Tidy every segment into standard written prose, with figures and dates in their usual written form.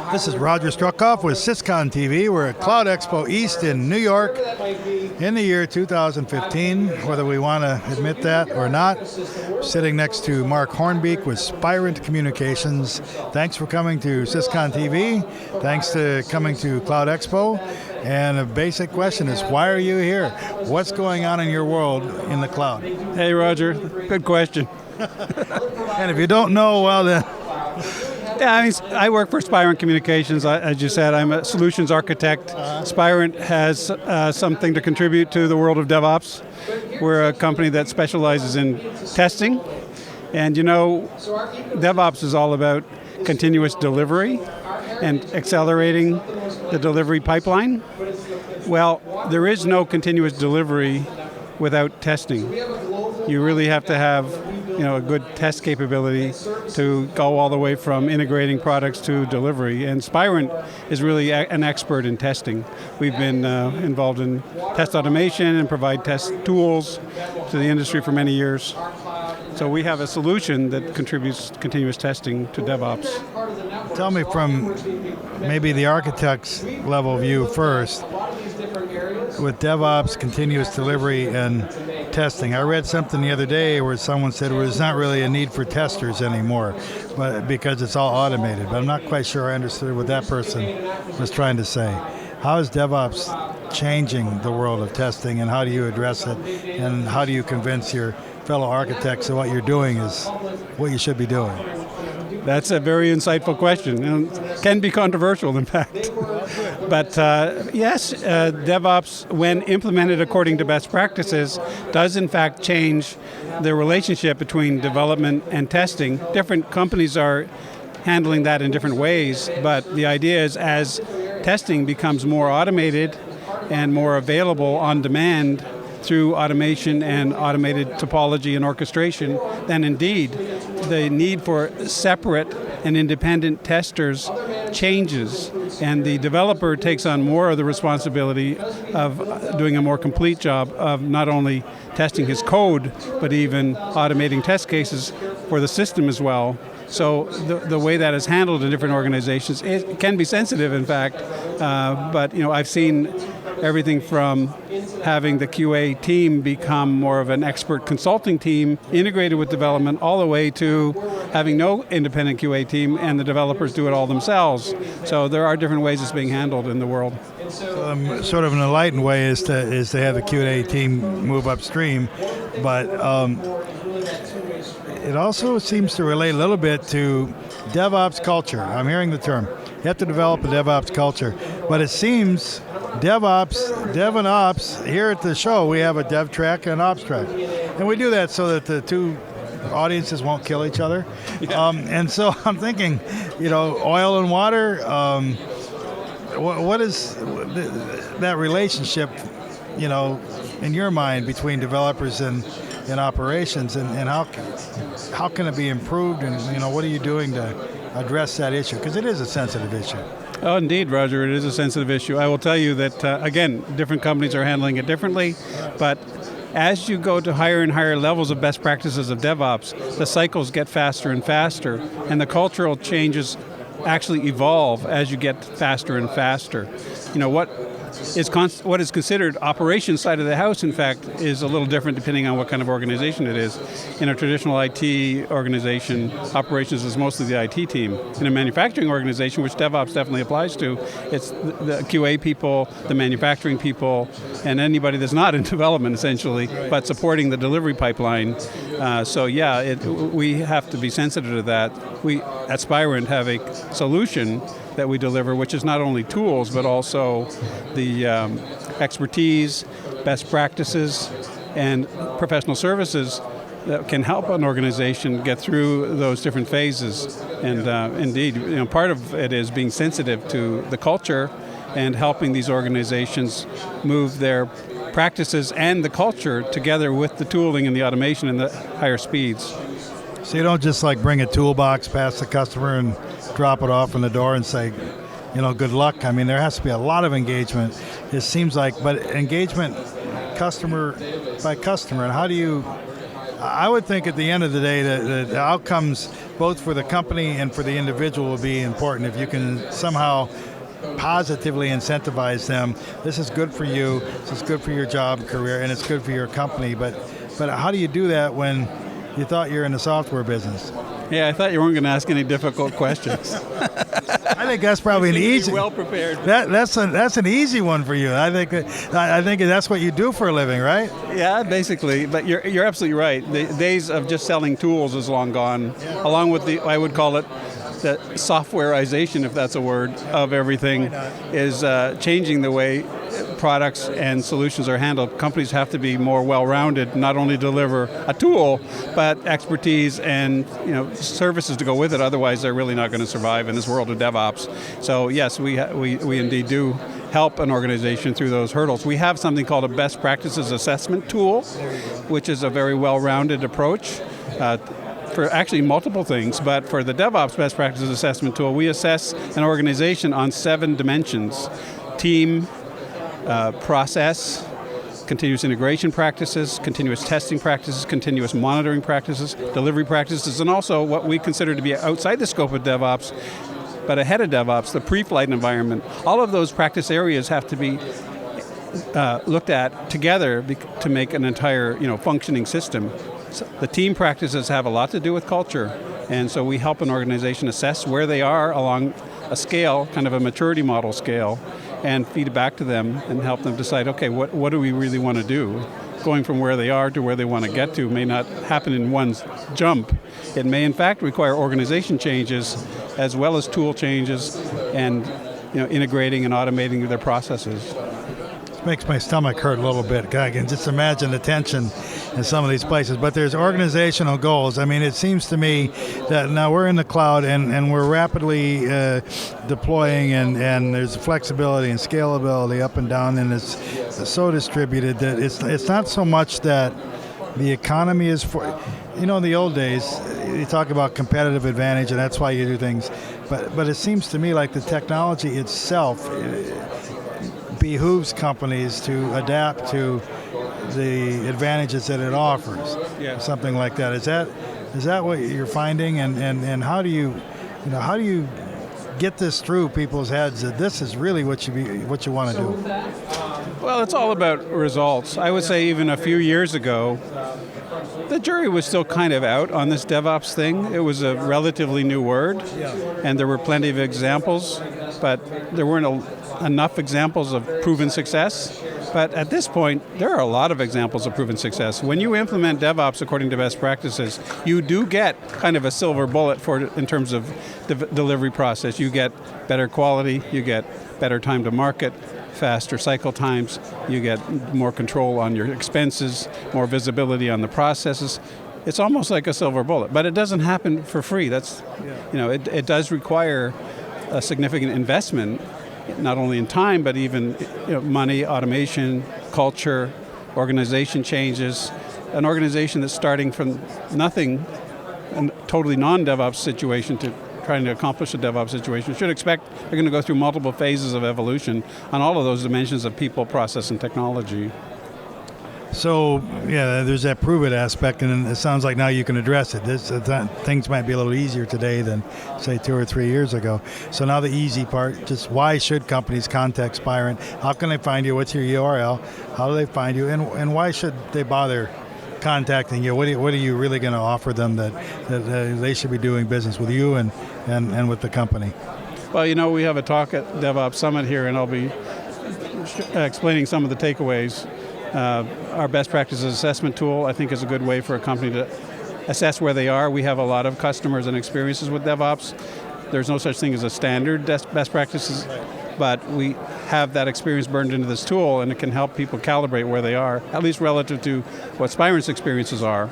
This is Roger Struckoff with Syscon TV. We're at Cloud Expo East in New York in the year 2015, whether we want to admit that or not. Sitting next to Marc Hornbeek with Spirent Communications. Thanks for coming to Syscon TV. Thanks for coming to Cloud Expo. And a basic question is, why are you here? What's going on in your world in the cloud? Hey, Roger. Good question. And if you don't know, well then... Yeah, I work for Spirent Communications. As you said, I'm a solutions architect. Spirent has something to contribute to the world of DevOps. We're a company that specializes in testing. And you know, DevOps is all about continuous delivery and accelerating the delivery pipeline. Well, there is no continuous delivery without testing. You really have to have a good test capability to go all the way from integrating products to delivery. And Spirent is really an expert in testing. We've been involved in test automation and provide test tools to the industry for many years. So we have a solution that contributes continuous testing to DevOps. Tell me from maybe the architect's level view first, with DevOps, continuous delivery, and testing. I read something the other day where someone said there's not really a need for testers anymore, but because it's all automated. But I'm not quite sure I understood what that person was trying to say. How is DevOps changing the world of testing, and how do you address it, and how do you convince your fellow architects that what you're doing is what you should be doing? That's a very insightful question, and can be controversial, in fact. But yes, DevOps, when implemented according to best practices, does in fact change the relationship between development and testing. Different companies are handling that in different ways, but the idea is as testing becomes more automated and more available on demand through automation and automated topology and orchestration, then indeed the need for separate and independent testers changes, and the developer takes on more of the responsibility of doing a more complete job of not only testing his code, but even automating test cases for the system as well. So the way that is handled in different organizations, it can be sensitive, in fact, but I've seen everything from having the QA team become more of an expert consulting team integrated with development, all the way to having no independent QA team and the developers do it all themselves. So there are different ways it's being handled in the world. Sort of an enlightened way is to have the QA team move upstream, but it also seems to relate a little bit to DevOps culture. I'm hearing the term. You have to develop a DevOps culture, but it seems DevOps, Dev and Ops, here at the show we have a Dev track and an Ops track. And we do that so that the two audiences won't kill each other. Yeah. And so I'm thinking, oil and water, what is that relationship, in your mind between developers and operations, and how can it be improved, and what are you doing to address that issue? Because it is a sensitive issue. Oh, indeed, Roger, it is a sensitive issue. I will tell you that, again, different companies are handling it differently, but as you go to higher and higher levels of best practices of DevOps, the cycles get faster and faster, and the cultural changes actually evolve as you get faster and faster. What is considered operations side of the house, in fact, is a little different depending on what kind of organization it is. In a traditional IT organization, operations is mostly the IT team. In a manufacturing organization, which DevOps definitely applies to, it's the QA people, the manufacturing people, and anybody that's not in development, essentially, but supporting the delivery pipeline. We have to be sensitive to that. We, at Spirent, have a solution that we deliver, which is not only tools, but also the expertise, best practices, and professional services that can help an organization get through those different phases. And indeed, part of it is being sensitive to the culture and helping these organizations move their practices and the culture together with the tooling and the automation and the higher speeds. So you don't just bring a toolbox past the customer and drop it off in the door and say, good luck. I mean, there has to be a lot of engagement. It seems like, but engagement customer by customer. And how do you I would think at the end of the day that the outcomes, both for the company and for the individual, will be important if you can somehow positively incentivize them. This is good for you, this is good for your job and career, and it's good for your company. But how do you do that when you thought you were in the software business? Yeah, I thought you weren't going to ask any difficult questions. I think that's probably an easy. Well prepared. That's an easy one for you. I think that's what you do for a living, right? Yeah, basically. But you're absolutely right. The days of just selling tools is long gone. Along with I would call it the softwareization, if that's a word, of everything, is changing the way products and solutions are handled. Companies have to be more well-rounded, not only deliver a tool, but expertise and services to go with it. Otherwise, they're really not going to survive in this world of DevOps. So yes, we indeed do help an organization through those hurdles. We have something called a best practices assessment tool, which is a very well-rounded approach. For actually multiple things, but for the DevOps best practices assessment tool, we assess an organization on 7 dimensions: team, process, continuous integration practices, continuous testing practices, continuous monitoring practices, delivery practices, and also what we consider to be outside the scope of DevOps, but ahead of DevOps, the pre-flight environment. All of those practice areas have to be looked at together to make an entire functioning system. So the team practices have a lot to do with culture, and so we help an organization assess where they are along a scale, kind of a maturity model scale, and feed it back to them and help them decide, okay, what do we really want to do? Going from where they are to where they want to get to may not happen in one jump. It may in fact require organization changes as well as tool changes and integrating and automating their processes. Makes my stomach hurt a little bit. I can just imagine the tension in some of these places. But there's organizational goals. I mean, it seems to me that now we're in the cloud and we're rapidly deploying and there's flexibility and scalability up and down, and it's so distributed that it's not so much that the economy is for, in the old days, you talk about competitive advantage and that's why you do things. But it seems to me like the technology itself behooves companies to adapt to the advantages that it offers. Yeah. Something like that. Is that what you're finding? And how do you get this through people's heads that this is really what you want to do? Well, it's all about results. I would say even a few years ago, the jury was still kind of out on this DevOps thing. It was a relatively new word, and there were plenty of examples, but there weren't enough examples of proven success. But at this point, there are a lot of examples of proven success. When you implement DevOps according to best practices, you do get kind of a silver bullet in terms of the delivery process. You get better quality, you get better time to market, faster cycle times, you get more control on your expenses, more visibility on the processes. It's almost like a silver bullet, but it doesn't happen for free. It does require a significant investment, not only in time, but even money, automation, culture, organization changes. An organization that's starting from nothing, a totally non-DevOps situation, to trying to accomplish a DevOps situation should expect they're going to go through multiple phases of evolution on all of those dimensions of people, process, and technology. So, there's that prove it aspect, and it sounds like now you can address it. Things might be a little easier today than, say, 2 or 3 years ago. So now the easy part, just why should companies contact Spirent? How can they find you? What's your URL? How do they find you? And why should they bother contacting you? What are you really going to offer them that they should be doing business with you and with the company? Well, we have a talk at DevOps Summit here, and I'll be explaining some of the takeaways. Our best practices assessment tool, I think, is a good way for a company to assess where they are. We have a lot of customers and experiences with DevOps. There's no such thing as a standard best practices, but we have that experience burned into this tool, and it can help people calibrate where they are, at least relative to what Spirent's experiences are.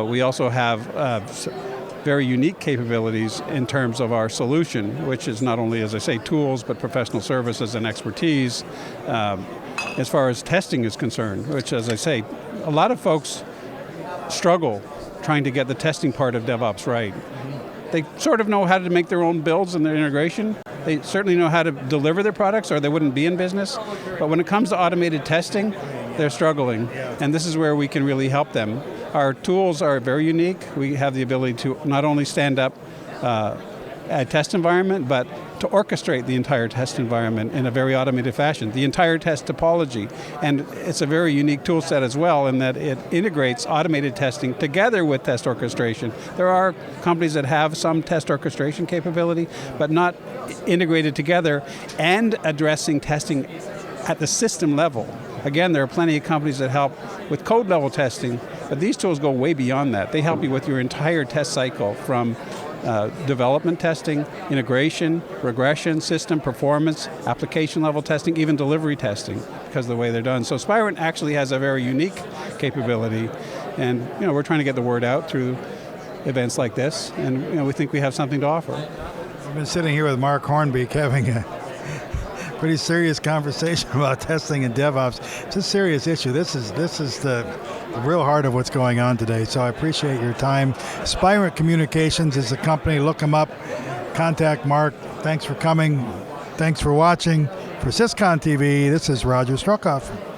We also have very unique capabilities in terms of our solution, which is not only, as I say, tools, but professional services and expertise. As far as testing is concerned, which, as I say, a lot of folks struggle trying to get the testing part of DevOps right. They sort of know how to make their own builds and their integration. They certainly know how to deliver their products, or they wouldn't be in business. But when it comes to automated testing, they're struggling. And this is where we can really help them. Our tools are very unique. We have the ability to not only stand up a test environment, but to orchestrate the entire test environment in a very automated fashion, the entire test topology. And it's a very unique tool set as well in that it integrates automated testing together with test orchestration. There are companies that have some test orchestration capability, but not integrated together and addressing testing at the system level. Again, there are plenty of companies that help with code level testing, but these tools go way beyond that. They help you with your entire test cycle from development testing, integration, regression, system performance, application level testing, even delivery testing, because of the way they're done. So Spirent actually has a very unique capability, and we're trying to get the word out through events like this, and we think we have something to offer. I've been sitting here with Marc Hornbeek having a pretty serious conversation about testing and DevOps. It's a serious issue. This is the real heart of what's going on today, so I appreciate your time. Spirent Communications is the company. Look them up. Contact Marc. Thanks for coming. Thanks for watching. For Syscon TV, this is Roger Struckhoff.